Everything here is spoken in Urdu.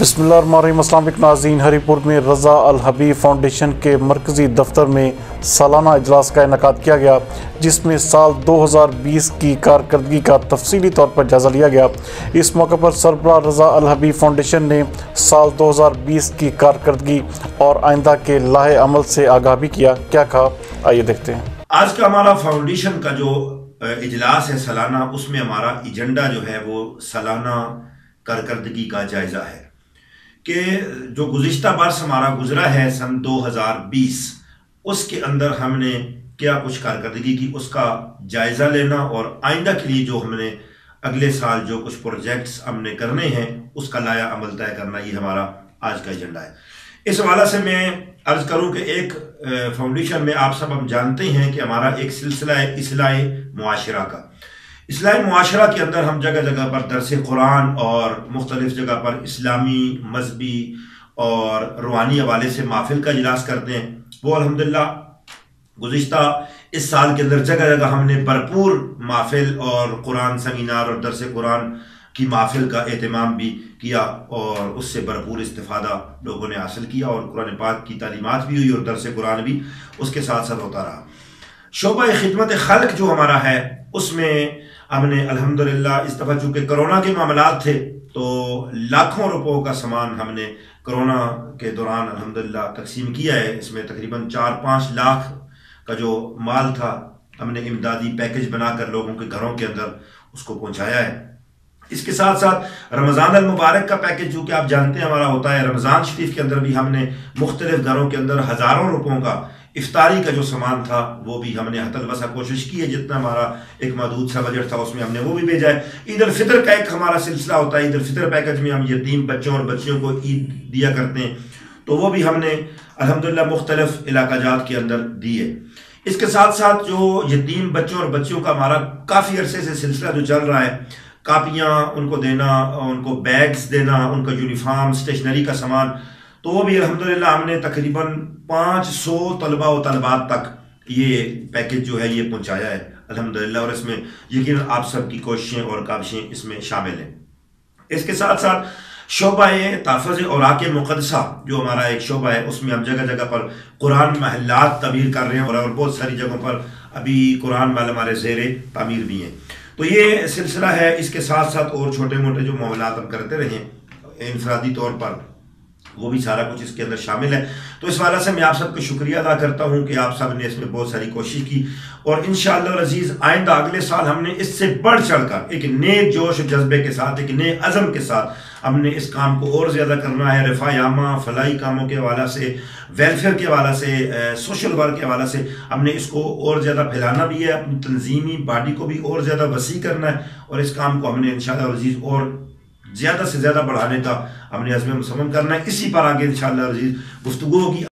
بسم اللہ الرحمن الرحیم۔ السلام علیکم ناظرین، ہری پور میں رضا الحبیب فاؤنڈیشن کے مرکزی دفتر میں سالانہ اجلاس کا انعقاد کیا گیا، جس میں سال 2020 کی کارکردگی کا تفصیلی طور پر جائزہ لیا گیا۔ اس موقع پر سربراہ رضا الحبیب فاؤنڈیشن نے سال 2020 کی کارکردگی اور آئندہ کے لاہے عمل سے آگاہ بھی کیا۔ کیا کہا، آئیے دیکھتے ہیں۔ آج کا ہمارا فاؤنڈیشن کا جو اجلاس ہے سالانہ، اس میں ہمارا ایجنڈا جو ہے وہ سالانہ کارکردگی کا جائزہ ہے کہ جو گزشتہ برس ہمارا گزرا ہے سن 2020، اس کے اندر ہم نے کیا کچھ کارکردگی کی، اس کا جائزہ لینا اور آئندہ کے لیے جو ہم نے اگلے سال جو کچھ پروجیکٹس ہم نے کرنے ہیں اس کا لائحہ عمل طے کرنا، یہ ہمارا آج کا ایجنڈا ہے۔ اس حوالے سے میں عرض کروں کہ ایک فاؤنڈیشن میں آپ سب ہم جانتے ہیں کہ ہمارا ایک سلسلہ ہے اصلاح معاشرہ کا۔ اصلاح معاشرہ کے اندر ہم جگہ جگہ پر درس قرآن اور مختلف جگہ پر اسلامی، مذہبی اور روحانی حوالے سے محفل کا اجلاس کرتے ہیں۔ وہ الحمدللہ گزشتہ اس سال کے اندر جگہ جگہ ہم نے بھرپور محفل اور قرآن سیمینار اور درس قرآن کی محفل کا اہتمام بھی کیا، اور اس سے بھرپور استفادہ لوگوں نے حاصل کیا، اور قرآن پاک کی تعلیمات بھی ہوئی اور درس قرآن بھی اس کے ساتھ ساتھ ہوتا رہا۔ شعبہ خدمت خلق جو ہمارا ہے، اس میں ہم نے الحمدللہ اس دفعہ چونکہ کرونا کے معاملات تھے تو لاکھوں روپوں کا سامان ہم نے کرونا کے دوران الحمدللہ تقسیم کیا ہے۔ اس میں تقریباً 4-5 لاکھ کا جو مال تھا ہم نے امدادی پیکج بنا کر لوگوں کے گھروں کے اندر اس کو پہنچایا ہے۔ اس کے ساتھ ساتھ رمضان المبارک کا پیکج جو کہ آپ جانتے ہیں ہمارا ہوتا ہے، رمضان شریف کے اندر بھی ہم نے مختلف گھروں کے اندر ہزاروں روپوں کا افطاری کا جو سامان تھا وہ بھی ہم نے حد الوسع کوشش کی ہے، جتنا ہمارا ایک محدود سا بجٹ تھا اس میں ہم نے وہ بھی بھیجا ہے۔ عید الفطر کا ایک ہمارا سلسلہ ہوتا ہے، عید الفطر پیکج میں ہم یتیم بچوں اور بچیوں کو عید دیا کرتے ہیں، تو وہ بھی ہم نے الحمدللہ مختلف علاقہ جات کے اندر دی ہے۔ اس کے ساتھ ساتھ جو یتیم بچوں اور بچیوں کا ہمارا کافی عرصے سے سلسلہ جو چل رہا ہے، کاپیاں ان کو دینا، ان کو بیگز دینا، ان کا یونیفارم، اسٹیشنری کا سامان، تو وہ بھی الحمدللہ ہم نے تقریباً 500 طلبہ و طالبات تک یہ پیکج جو ہے یہ پہنچایا ہے الحمدللہ، اور اس میں یقیناً آپ سب کی کوششیں اور کاوشیں اس میں شامل ہیں۔ اس کے ساتھ ساتھ شعبہ تحفظ اوراق مقدسہ جو ہمارا ایک شعبہ ہے، اس میں ہم جگہ جگہ پر قرآن محلات تعمیر کر رہے ہیں، اور بہت ساری جگہوں پر ابھی قرآن محل ہمارے زیر تعمیر بھی ہیں۔ تو یہ سلسلہ ہے۔ اس کے ساتھ ساتھ اور چھوٹے موٹے جو معاملات ہم کرتے رہے انفرادی طور پر، وہ بھی سارا کچھ اس کے اندر شامل ہے۔ تو اس حوالے سے میں آپ سب کو شکریہ ادا کرتا ہوں کہ آپ سب نے اس میں بہت ساری کوشش کی، اور انشاءاللہ العزیز آئندہ اگلے سال ہم نے اس سے بڑھ چڑھ کر ایک نئے جوش و جذبے کے ساتھ، ایک نئے عزم کے ساتھ ہم نے اس کام کو اور زیادہ کرنا ہے۔ رفاہ عامہ، فلاحی کاموں کے حوالے سے، ویلفیئر کے حوالے سے، سوشل ورک کے حوالے سے ہم نے اس کو اور زیادہ پھیلانا بھی ہے، اپنی تنظیمی باڈی کو بھی اور زیادہ وسیع کرنا ہے، اور اس کام کو ہم نے انشاءاللہ العزیز اور زیادہ سے زیادہ بڑھانے کا ہم نے عزم مصمم کرنا ہے۔ اسی پر آگے انشاءاللہ العزیز گفتگو ہوگی۔